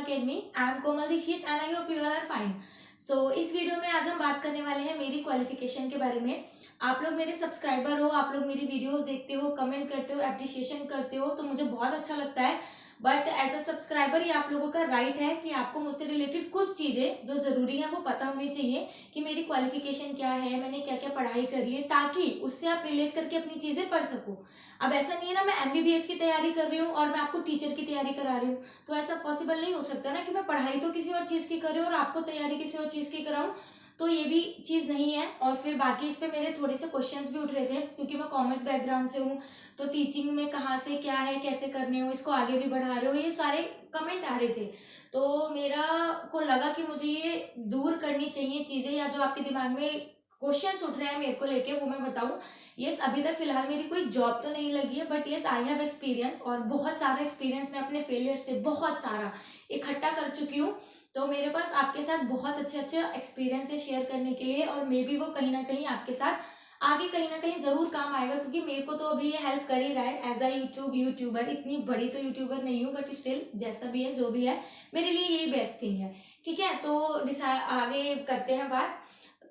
Academy. I am Komal Dikshit and I hope you all are fine. So इस video में आज हम बात करने वाले हैं मेरी क्वालिफिकेशन के बारे में। आप लोग मेरे सब्सक्राइबर हो, आप लोग मेरी वीडियोस देखते हो, कमेंट करते हो, एप्रिशिएशन करते हो, तो मुझे बहुत अच्छा लगता है। बट एज अ सब्सक्राइबर ये आप लोगों का राइट है कि आपको मुझसे रिलेटेड कुछ चीज़ें जो ज़रूरी हैं वो पता होनी चाहिए कि मेरी क्वालिफिकेशन क्या है, मैंने क्या क्या पढ़ाई करी है, ताकि उससे आप रिलेट करके अपनी चीज़ें पढ़ सको। अब ऐसा नहीं है ना मैं एमबीबीएस की तैयारी कर रही हूँ और मैं आपको टीचर की तैयारी करा रही हूँ, तो ऐसा पॉसिबल नहीं हो सकता ना कि मैं पढ़ाई तो किसी और चीज़ की कर रही हूँ और आपको तैयारी किसी और चीज़ की कराऊँ। तो ये भी चीज़ नहीं है। और फिर बाकी इस पे मेरे थोड़े से क्वेश्चंस भी उठ रहे थे क्योंकि मैं कॉमर्स बैकग्राउंड से हूँ, तो टीचिंग में कहाँ से क्या है, कैसे करने हो, इसको आगे भी बढ़ा रहे हो, ये सारे कमेंट आ रहे थे। तो मेरा को लगा कि मुझे ये दूर करनी चाहिए चीज़ें, या जो आपके दिमाग में क्वेश्चंस उठ रहे हैं मेरे को लेके वो मैं बताऊं। यस, अभी तक फिलहाल मेरी कोई जॉब तो नहीं लगी है, but yes I have experience, और बहुत सारा एक्सपीरियंस मैं अपने फेलियर से बहुत सारा इकट्ठा कर चुकी हूँ। तो मेरे पास आपके साथ बहुत अच्छे अच्छे एक्सपीरियंस है शेयर करने के लिए, और मे बी वो कहीं ना कहीं आपके साथ आगे कहीं ना कहीं जरूर काम आएगा, क्योंकि मेरे को तो अभी ये हेल्प कर ही रहा है एज अ यूट्यूबर। इतनी बड़ी तो यूट्यूबर नहीं हूँ, बट स्टिल जैसा भी है जो भी है मेरे लिए यही बेस्ट थिंग है। ठीक है, तो आगे करते हैं बात।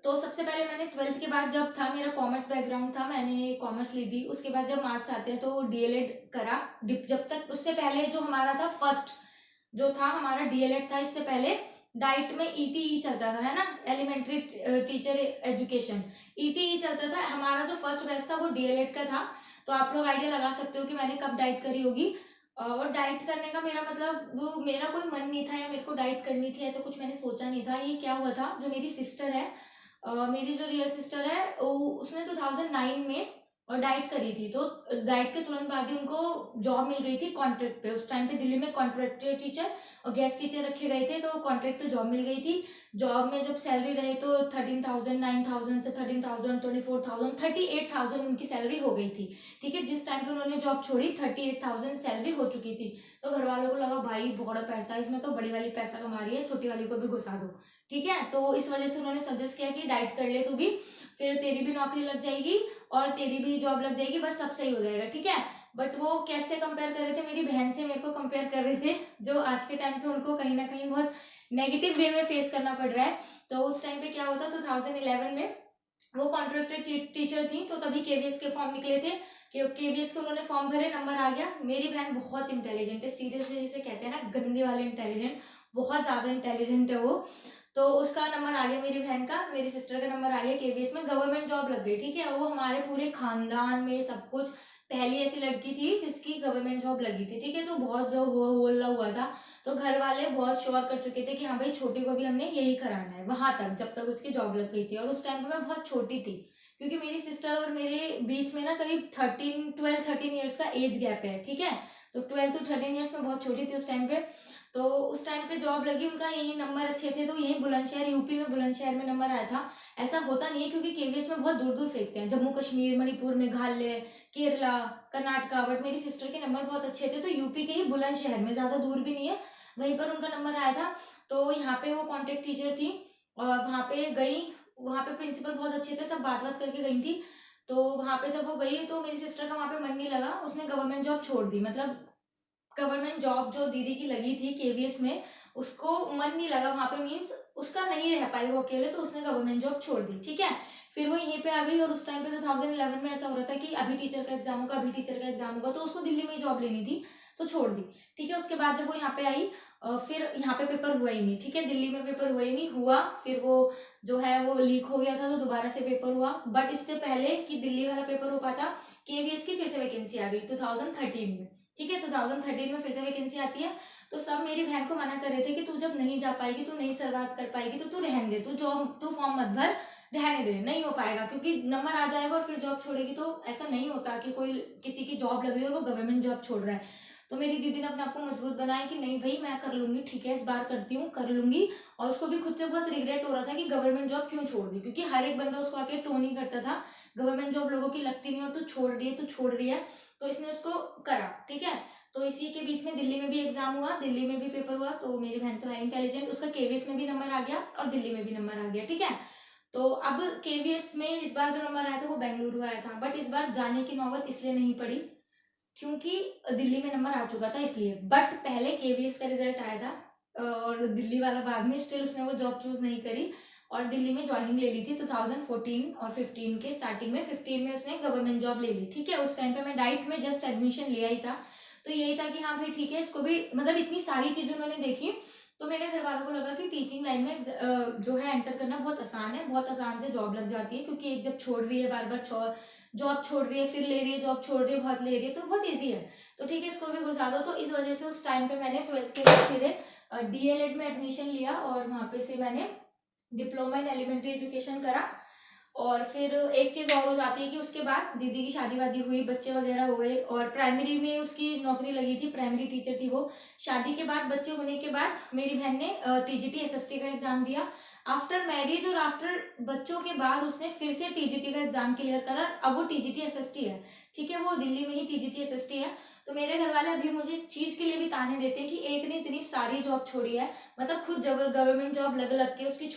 तो सबसे पहले मैंने 12th के बाद, जब था मेरा कॉमर्स बैकग्राउंड था, मैंने कॉमर्स ली थी। उसके बाद जब मार्क्स आते हैं तो डीएलएड करा। जब तक उससे पहले जो हमारा था फर्स्ट जो था हमारा डीएलएड था, इससे पहले डाइट में ईटीई चलता था, है ना, एलिमेंट्री टीचर एजुकेशन, ईटीई चलता था। हमारा जो फर्स्ट बैच था वो डीएलएड का था। तो आप लोग आइडिया लगा सकते हो कि मैंने कब डाइट करी होगी। और डाइट करने का मेरा मतलब वो मेरा कोई मन नहीं था या मेरे को डाइट करनी थी, ऐसा कुछ मैंने सोचा नहीं था। ये क्या हुआ था, जो मेरी सिस्टर है, मेरी जो रियल सिस्टर है, उसने 2009 में और डाइट करी थी। तो डाइट के तुरंत बाद ही उनको जॉब मिल गई थी कॉन्ट्रैक्ट पे। उस टाइम पे दिल्ली में कॉन्ट्रैक्टर टीचर और गेस्ट टीचर रखे गए थे, तो कॉन्ट्रैक्ट पे जॉब मिल गई थी। जॉब में जब सैलरी रहे तो 13,000, 9,000 से 13,000, 24,000, 38,000 उनकी सैलरी हो गई थी। ठीक है, जिस टाइम पे उन्होंने जॉब छोड़ी 38,000 सैलरी हो चुकी थी। तो घर वालों को लगा भाई बहुत पैसा, इसमें तो बड़ी वाली पैसा कमा रही है, छोटी वाली को भी घुसा दो। ठीक है, तो इस वजह से उन्होंने सजेस्ट किया कि डाइट कर ले तू भी, फिर तेरी भी नौकरी लग जाएगी और तेरी भी जॉब लग जाएगी, बस सब सही हो जाएगा। ठीक है, बट वो कैसे कंपेयर कर रहे थे, मेरी बहन से मेरे को कंपेयर कर रहे थे, जो आज के टाइम पे उनको कहीं ना कहीं बहुत नेगेटिव वे में फेस करना पड़ रहा है। तो उस टाइम पे क्या होता, 2011 में वो कॉन्ट्रैक्टर टीचर थी, तो तभी केवीएस के फॉर्म निकले थे कि केवीएस के उन्होंने फॉर्म भरे, नंबर आ गया। मेरी बहन बहुत इंटेलिजेंट है, सीरियसली जिसे कहते हैं ना गंदे वाले इंटेलिजेंट, बहुत ज्यादा इंटेलिजेंट है वो। तो उसका नंबर आ गया, मेरी बहन का, मेरी सिस्टर का नंबर आ गया केवीएस में, गवर्नमेंट जॉब लग गई। ठीक है, वो हमारे पूरे खानदान में सब कुछ पहली ऐसी लड़की थी जिसकी गवर्नमेंट जॉब लगी थी। ठीक है, तो बहुत जो हल्ला हुआ था, तो घर वाले बहुत श्योर कर चुके थे कि हाँ भाई छोटी को भी हमने यही कराना है, वहां तक जब तक उसकी जॉब लग गई थी। और उस टाइम पे मैं बहुत छोटी थी, क्योंकि मेरी सिस्टर और मेरे बीच में ना करीब 13 ईयर्स का एज गैप है। ठीक है, तो 12 to 13 ईयर्स में बहुत छोटी थी उस टाइम पे। तो उस टाइम पे जॉब लगी, उनका यही नंबर अच्छे थे, तो यही बुलंदशहर, यूपी में बुलंदशहर में नंबर आया था। ऐसा होता नहीं है, क्योंकि केवीएस में बहुत दूर दूर फेंकते हैं, जम्मू कश्मीर, मणिपुर, मेघालय, केरला, कर्नाटका, बट मेरी सिस्टर के नंबर बहुत अच्छे थे, तो यूपी के ही बुलंदशहर में, ज्यादा दूर भी नहीं है, वहीं पर उनका नंबर आया था। तो यहाँ पे वो कॉन्टेक्ट टीचर थी और वहाँ पे गई, वहाँ पे प्रिंसिपल बहुत अच्छे थे, सब बात बात करके गई थी। तो वहाँ पे जब वो गई तो मेरी सिस्टर का वहाँ पे मन नहीं लगा, उसने गवर्नमेंट जॉब छोड़ दी। मतलब गवर्नमेंट जॉब जो दीदी की लगी थी केवीएस में, उसको मन नहीं लगा वहाँ पे, मीन्स उसका नहीं रह पाई वो अकेले, तो उसने गवर्नमेंट जॉब छोड़ दी। ठीक है, फिर वो यहीं पे आ गई। और उस टाइम पे 2011 में ऐसा हो रहा था कि अभी टीचर का एग्जाम होगा, अभी टीचर का एग्जाम होगा, तो उसको दिल्ली में ही जॉब लेनी थी, तो छोड़ दी। ठीक है, उसके बाद जब वो यहाँ पे आई, फिर यहाँ पे पेपर हुआ ही नहीं। ठीक है, दिल्ली में पेपर हुआ ही नहीं, हुआ फिर वो जो है वो लीक हो गया था, तो दोबारा से पेपर हुआ। बट इससे पहले कि दिल्ली वाला पेपर हो पाता, केवीएस की फिर से वैकेंसी आ गई 2013 में। ठीक है, 2013 में फिर से वैकेंसी आती है। तो सब मेरी बहन को मना कर रहे थे कि तू जब नहीं जा पाएगी, तू नहीं सर्वाइव कर पाएगी, तो तू रहने दे, तू जॉब, तू फॉर्म मत भर, रहने दे, नहीं हो पाएगा, क्योंकि नंबर आ जाएगा और फिर जॉब छोड़ेगी। तो ऐसा नहीं होता कि कोई किसी की जॉब लग रही है और वो गवर्नमेंट जॉब छोड़ रहा है। तो मेरी दीदी ने अपने आप को मजबूत बनाया कि नहीं भाई मैं कर लूंगी, ठीक है इस बार करती हूँ, कर लूंगी। और उसको भी खुद से बहुत रिग्रेट हो रहा था कि गवर्नमेंट जॉब क्यों छोड़ दी, क्योंकि हर एक बंदा उसको आके टोन ही करता था, गवर्नमेंट जॉब लोगों की लगती नहीं और तू छोड़ रही है, तू छोड़ रही है। तो इसने उसको करा। ठीक है, तो इसी के बीच में दिल्ली में भी एग्जाम हुआ, दिल्ली में भी पेपर हुआ। तो मेरी बहन तो है इंटेलिजेंट, उसका केवीएस में भी नंबर आ गया और दिल्ली में भी नंबर आ गया। ठीक है, तो अब केवीएस में इस बार जो नंबर आया था वो बेंगलुरु आया था, बट इस बार जाने की नौबत इसलिए नहीं पड़ी क्योंकि दिल्ली में नंबर आ चुका था इसलिए। बट पहले केवीएस का रिजल्ट आया था और दिल्ली वाला बाद में, स्टिल उसने वो जॉब चूज नहीं करी और दिल्ली में ज्वाइनिंग ले ली थी 2014 और 15 के स्टार्टिंग में। 15 में उसने गवर्नमेंट जॉब ले ली, ठीक है। उस टाइम पे मैं डाइट में जस्ट एडमिशन लिया ही था, तो यही था कि हाँ भाई ठीक है, इसको भी मतलब इतनी सारी चीजें उन्होंने देखी, तो मेरे घर वालों को लगा कि टीचिंग लाइन में जो है एंटर करना बहुत आसान है, बहुत आसान से जॉब लग जाती है, क्योंकि एक जब छोड़ रही है बार बार जॉब छोड़ रही है, फिर ले रही है, जॉब छोड़ रही है, बहुत ले रही है, तो बहुत ईजी है, तो ठीक है इसको भी घुसा दो। तो इस वजह से उस टाइम पे मैंने 12th के बाद सीधे डीएलएड में एडमिशन लिया और वहाँ पे से मैंने डिप्लोमा इन एलिमेंट्री एजुकेशन करा। और फिर एक चीज और हो जाती है कि उसके बाद दीदी की शादी वादी हुई, बच्चे वगैरह हो गए, और प्राइमरी में उसकी नौकरी लगी थी, प्राइमरी टीचर थी वो। शादी के बाद, बच्चे होने के बाद मेरी बहन ने टीजीटी एसएसटी का एग्जाम दिया। आफ्टर मैरिज और आफ्टर बच्चों के बाद उसने फिर से टीजीटी का एग्जाम क्लियर करा, अब वो टीजीटी एसएसटी है, ठीक है, वो दिल्ली में ही टीजीटी एसएसटी है। तो मेरे घर वाले अभी मुझे इस चीज के लिए भी ताने देते हैं कि एक ने इतनी सारी जॉब छोड़ी है, मतलब खुद गवर्नमेंट जॉब लग लग के उसकी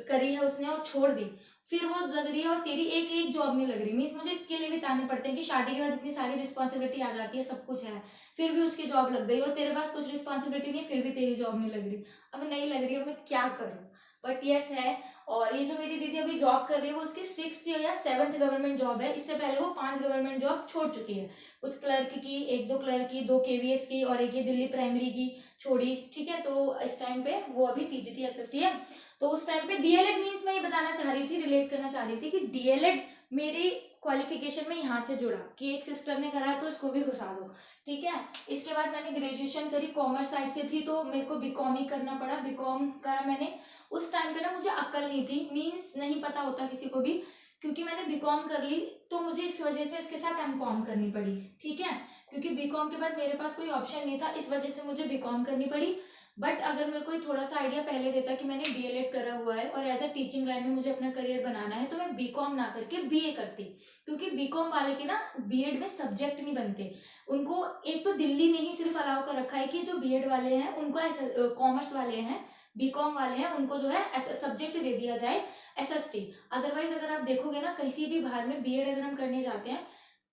करी है उसने और छोड़ दी, फिर वो लग रही है और तेरी एक एक जॉब नहीं लग रही। मीन्स मुझे इसके लिए भी ताने पड़ते हैं कि शादी के बाद इतनी सारी रिस्पॉन्सिबिलिटी आ जाती है, सब कुछ है, फिर भी उसकी जॉब लग गई और तेरे पास कुछ रिस्पॉन्सिबिलिटी नहीं है, फिर भी तेरी जॉब नहीं लग रही। अब नहीं लग रही है, मैं क्या करूँ, बट यस है। और ये जो मेरी दीदी अभी जॉब कर रही है वो उसकी 6th या 7th गवर्नमेंट जॉब है, इससे पहले वो 5 गवर्नमेंट जॉब छोड़ चुकी है, कुछ क्लर्क की, एक दो क्लर्क की, 2 केवीएस की और एक ये दिल्ली प्राइमरी की छोड़ी, ठीक है। तो इस टाइम पे वो अभी टीजीटी एसएसटी है। तो उस टाइम पे डीएलएड मीन्स मैं ये बताना चाह रही थी, रिलेट करना चाह रही थी कि डीएलएड मेरी क्वालिफिकेशन में यहाँ से जुड़ा कि एक सिस्टर ने करा तो इसको भी घुसा दो, ठीक है। इसके बाद मैंने ग्रेजुएशन करी, कॉमर्स साइड से थी तो मेरे को बीकॉम ही करना पड़ा, बीकॉम करा मैंने। उस टाइम पे ना मुझे अक्ल नहीं थी, मीन्स नहीं पता होता किसी को भी, क्योंकि मैंने बीकॉम कर ली तो मुझे इस वजह से इसके साथ एमकॉम करनी पड़ी, ठीक है, क्योंकि बीकॉम के बाद मेरे पास कोई ऑप्शन नहीं था, इस वजह से मुझे बीकॉम करनी पड़ी। बट अगर मेरे को थोड़ा सा आइडिया पहले देता कि मैंने डीएलएड करा हुआ है और एज अ टीचिंग लाइन में मुझे अपना करियर बनाना है, तो मैं बीकॉम ना करके बीए करती, क्योंकि बीकॉम वाले के ना बीएड में सब्जेक्ट नहीं बनते। उनको एक तो दिल्ली ने ही सिर्फ अलाउ कर रखा है कि जो बीएड वाले हैं उनको ऐसे, कॉमर्स वाले हैं, बीकॉम वाले हैं, उनको जो है सब्जेक्ट दे दिया जाए एसएसटी। अदरवाइज अगर आप देखोगे ना किसी भी बाहर में बीएड अगर हम करने जाते हैं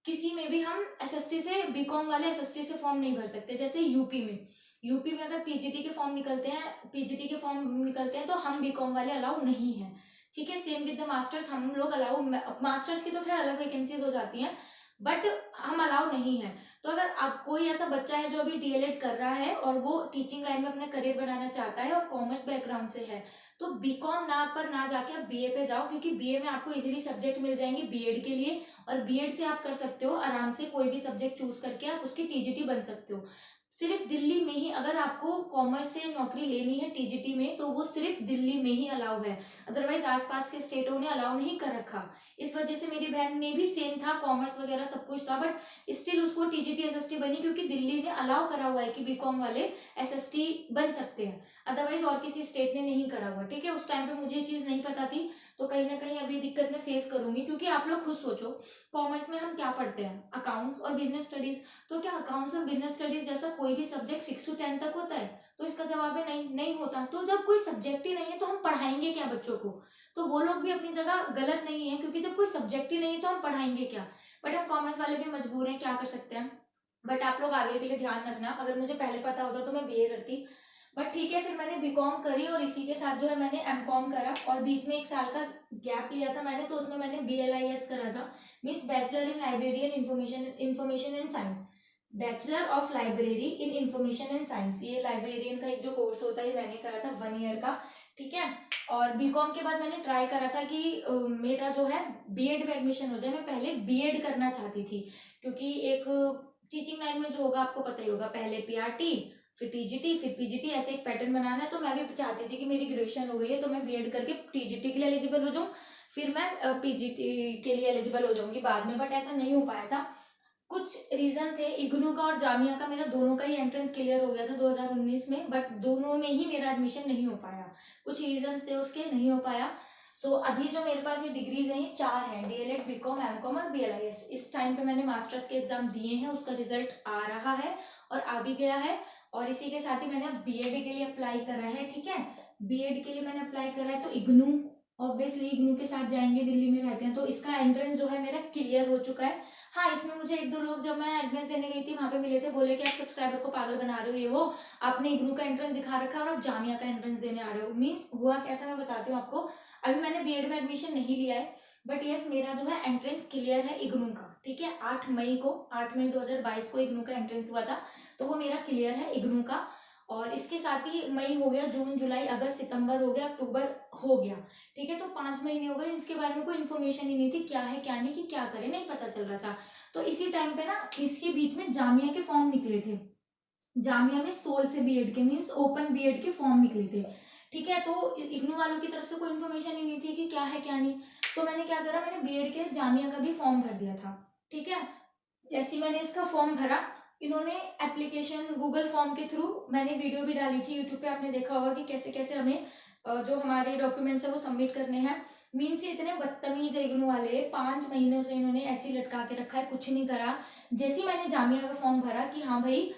किसी में भी, हम एसएसटी से, बीकॉम वाले एसएसटी से फॉर्म नहीं भर सकते। जैसे यूपी में अगर टीजीटी के फॉर्म निकलते हैं, पीजीटी के फॉर्म निकलते हैं, तो हम बीकॉम वाले अलाउ नहीं है, ठीक है। सेम विद द मास्टर्स, हम लोग अलाउ, मास्टर्स की तो खैर अलग वैकेंसीज हो जाती हैं, बट हम अलाउ नहीं है। तो अगर आप कोई ऐसा बच्चा है जो अभी डीएलएड कर रहा है और वो टीचिंग लाइन में अपना करियर बनाना चाहता है और कॉमर्स बैकग्राउंड से है, तो बीकॉम ना जाके आप बीए पे जाओ, क्योंकि बीए में आपको इजीली सब्जेक्ट मिल जाएंगे बीएड के लिए, और बीएड से आप कर सकते हो आराम से कोई भी सब्जेक्ट चूज करके आप उसकी टीजीटी बन सकते हो। सिर्फ दिल्ली में ही अगर आपको कॉमर्स से नौकरी लेनी है टीजीटी में, तो वो सिर्फ दिल्ली में ही अलाउ है, अदरवाइज आसपास के स्टेटों ने अलाउ नहीं कर रखा। इस वजह से मेरी बहन ने भी सेम था, कॉमर्स वगैरह सब कुछ था, बट स्टिल उसको टीजीटी एसएसटी बनी, क्योंकि दिल्ली ने अलाउ करा हुआ है कि बीकॉम वाले एसएसटी बन सकते हैं, अदरवाइज और किसी स्टेट ने नहीं करा हुआ, ठीक है। उस टाइम पे मुझे ये चीज नहीं पता थी, तो कहीं ना कहीं अभी दिक्कत मैं फेस करूंगी, क्योंकि आप लोग खुद सोचो कॉमर्स में हम क्या पढ़ते हैं, अकाउंट्स और बिजनेस स्टडीज, तो क्या अकाउंट्स और बिजनेस स्टडीज जैसा कोई भी सब्जेक्ट 6 to 10 तक होता है? तो इसका जवाब है नहीं, नहीं होता। तो जब कोई सब्जेक्ट ही नहीं है तो हम पढ़ाएंगे क्या बच्चों को? तो वो लोग भी अपनी जगह गलत नहीं है, क्योंकि जब कोई सब्जेक्ट ही नहीं है तो हम पढ़ाएंगे क्या? बट हम कॉमर्स वाले भी मजबूर हैं, क्या कर सकते हैं। बट आप लोग आगे के लिए ध्यान रखना, अगर मुझे पहले पता होता तो मैं बीए करती, बट ठीक है। फिर मैंने बीकॉम करी और इसी के साथ जो है मैंने एमकॉम करा, और बीच में 1 साल का गैप लिया था मैंने, तो उसमें मैंने बीएलआईएस करा था, means bachelor in librarian information and science, bachelor of library in information and science. ये लाइब्रेरियन का एक जो कोर्स होता है मैंने करा था 1 ईयर का, ठीक है। और बीकॉम के बाद मैंने ट्राई करा था कि मेरा जो है बीएड में एडमिशन हो जाए। मैं पहले बीएड करना चाहती थी, क्योंकि एक टीचिंग लाइन में जो होगा आपको पता ही होगा, पहले पीआरटी, फिर टीजीटी, फिर पीजीटी, ऐसे एक पैटर्न बनाना है। तो मैं भी चाहती थी कि मेरी ग्रेजुएशन हो गई है तो मैं बीएड करके टीजीटी के लिए एलिजिबल हो जाऊँ, फिर मैं पीजीटी के लिए एलिजिबल हो जाऊंगी बाद में, बट ऐसा नहीं हो पाया था। कुछ रीजन थे, इग्नू का और जामिया का, मेरा दोनों का ही एंट्रेंस क्लियर हो गया था 2019 में, बट दोनों में ही मेरा एडमिशन नहीं हो पाया, कुछ रीजन थे उसके, नहीं हो पाया। सो अभी जो मेरे पास ये डिग्रीज हैं ये 4 हैं, डीएलएड, बीकॉम, एमकॉम और बीएलआईएस। इस टाइम पे मैंने मास्टर्स के एग्जाम दिए हैं, उसका रिजल्ट आ रहा है और आ भी गया है। और इसी के साथ ही मैंने अब बीएड के लिए अप्लाई करा है, ठीक है। बीएड के लिए मैंने अप्लाई करा है तो इग्नू ऑब्वियसली इग्नू के साथ जाएंगे, दिल्ली में रहते हैं, तो इसका एंट्रेंस जो है मेरा क्लियर हो चुका है। हाँ, इसमें मुझे एक दो लोग जब मैं एड्रेस देने गई थी वहाँ पे मिले थे, बोले कि आप सब्सक्राइबर को पागल बना रहे हो, ये वो आपने इग्नू का एंट्रेंस दिखा रखा है और आप जामिया का एंट्रेंस देने आ रहे हो। मीन्स हुआ कैसा मैं बताती हूँ आपको। अभी मैंने बीएड में एडमिशन नहीं लिया है, बट यस मेरा जो है एंट्रेंस क्लियर है इग्नू का, ठीक है। 8 मई 2022 को इग्नू का एंट्रेंस हुआ था, तो वो मेरा क्लियर है इग्नू का। और इसके साथ ही मई हो गया, जून जुलाई अगस्त सितंबर हो गया, अक्टूबर हो गया, ठीक है। तो 5 महीने हो गए, इसके बारे में कोई इन्फॉर्मेशन ही नहीं थी, क्या है क्या नहीं, कि क्या करें, नहीं पता चल रहा था। तो इसी टाइम पे ना इसके बीच में जामिया के फॉर्म निकले थे, जामिया में सोल से बीएड के, मीन्स ओपन बीएड के फॉर्म निकले थे, ठीक है। तो इग्नू वालों की तरफ से कोई इन्फॉर्मेशन ही नहीं थी कि क्या है क्या नहीं। तो मैंने क्या करा, मैंने बीएड के जामिया का भी फॉर्म भर दिया था, ठीक है। जैसे ही मैंने इसका फॉर्म भरा, इन्होंने एप्लीकेशन गूगल फॉर्म के थ्रू, मैंने वीडियो भी डाली थी यूट्यूब पे, आपने देखा होगा कि कैसे कैसे हमें जो हमारे डॉक्यूमेंट्स है वो सबमिट करने हैं। मीन्स ये इतने बदतमीज है इग्नू वाले, 5 महीनों से इन्होंने ऐसे ही लटका के रखा है, कुछ नहीं करा। जैसे ही मैंने जामिया का फॉर्म भरा कि हाँ भाई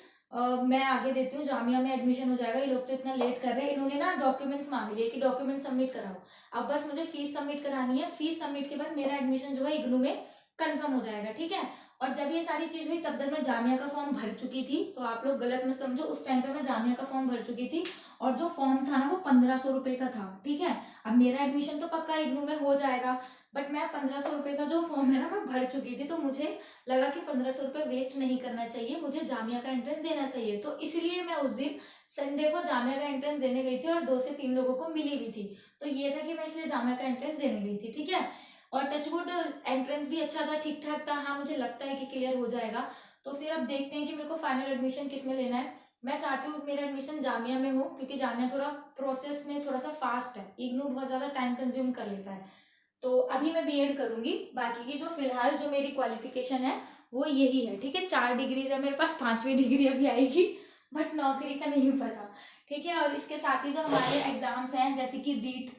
मैं आगे देती हूँ, जामिया में एडमिशन हो जाएगा, ये लोग तो इतना लेट कर रहे हैं, इन्होंने ना डॉक्यूमेंट्स मांग लिए कि डॉक्यूमेंट सबमिट कराओ। अब बस मुझे फीस सबमिट करानी है, फीस सबमिट के बाद मेरा एडमिशन जो है इग्नू में कंफर्म हो जाएगा, ठीक है। और जब ये सारी चीज हुई तब तक मैं जामिया का फॉर्म भर चुकी थी, तो आप लोग गलत मत समझो, उस टाइम पे मैं जामिया का फॉर्म भर चुकी थी। और जो फॉर्म था ना वो 1500 रुपये का था, ठीक है। अब मेरा एडमिशन तो पक्का इग्नू में हो जाएगा, बट मैं 1500 रुपये का जो फॉर्म है ना मैं भर चुकी थी, तो मुझे लगा कि 1500 रुपये वेस्ट नहीं करना चाहिए, मुझे जामिया का एंट्रेंस देना चाहिए। तो इसलिए मैं उस दिन संडे को जामिया का एंट्रेंस देने गई थी और 2 से 3 लोगों को मिली भी थी। तो ये था कि मैं इसलिए जामिया का एंट्रेंस देने गई थी, ठीक है। और टचवुड एंट्रेंस भी अच्छा था, ठीक ठाक था, हाँ मुझे लगता है कि क्लियर हो जाएगा। तो फिर अब देखते हैं कि मेरे को फाइनल एडमिशन किस में लेना है। मैं चाहती हूँ मेरा एडमिशन जामिया में हो, क्योंकि जामिया थोड़ा प्रोसेस में थोड़ा सा फास्ट है, इग्नू बहुत ज़्यादा टाइम कंज्यूम कर लेता है। तो अभी मैं बीएड करूंगी, बाकी की जो फिलहाल जो मेरी क्वालिफिकेशन है वो यही है, ठीक है। 4 डिग्रीज है मेरे पास, 5वीं डिग्री अभी आएगी, बट नौकरी का नहीं पता, ठीक है। और इसके साथ ही जो हमारे एग्जाम्स हैं जैसे कि रीट,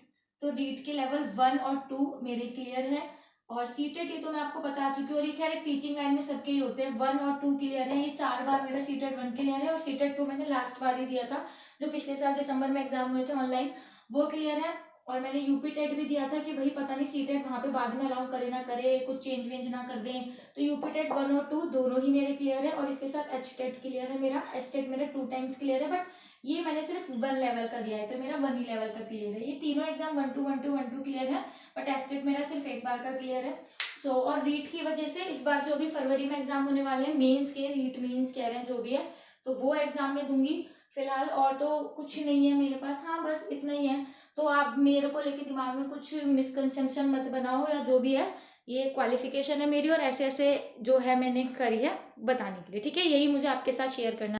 तो रीट के लेवल 1 और 2 मेरे क्लियर है। और सीटेट ये तो मैं आपको बता चुकी हूँ, और ये खैर एक टीचिंग लाइन में सबके ही होते हैं, 1 और 2 क्लियर है। ये 4 बार मेरा सीटेट 1 क्लियर है, और सीटेट 2 मैंने लास्ट बार ही दिया था, जो पिछले साल दिसंबर में एग्जाम हुए थे ऑनलाइन, वो क्लियर है। और मैंने यूपी टेट भी दिया था कि भाई पता नहीं सीटेट वहाँ पे बाद में अलाउ करे ना करे, कुछ चेंज वेंज ना कर दें। तो यूपी टेट 1 और 2 दोनों ही मेरे क्लियर है, और इसके साथ एच टेट क्लियर है मेरा, एच टेट मेरा 2 टाइम्स क्लियर है, बट ये मैंने सिर्फ 1 लेवल का दिया है, तो मेरा 1 ही लेवल का क्लियर है। ये तीनों एग्जाम 1 2 1 2 1 2 क्लियर है, बट एच टेट मेरा सिर्फ एक बार का क्लियर है। सो और रीट की वजह से इस बार जो भी फरवरी में एग्जाम होने वाले हैं, मेन्स के रीट मेन्स कह रहे हैं जो भी है, तो वो एग्जाम में दूंगी फिलहाल। और तो कुछ नहीं है मेरे पास, हाँ बस इतना ही है। तो आप मेरे को लेके दिमाग में कुछ मिसकंसेप्शन मत बनाओ, या जो भी है ये क्वालिफिकेशन है मेरी, और ऐसे ऐसे जो है मैंने करी है बताने के लिए, ठीक है। यही मुझे आपके साथ शेयर करना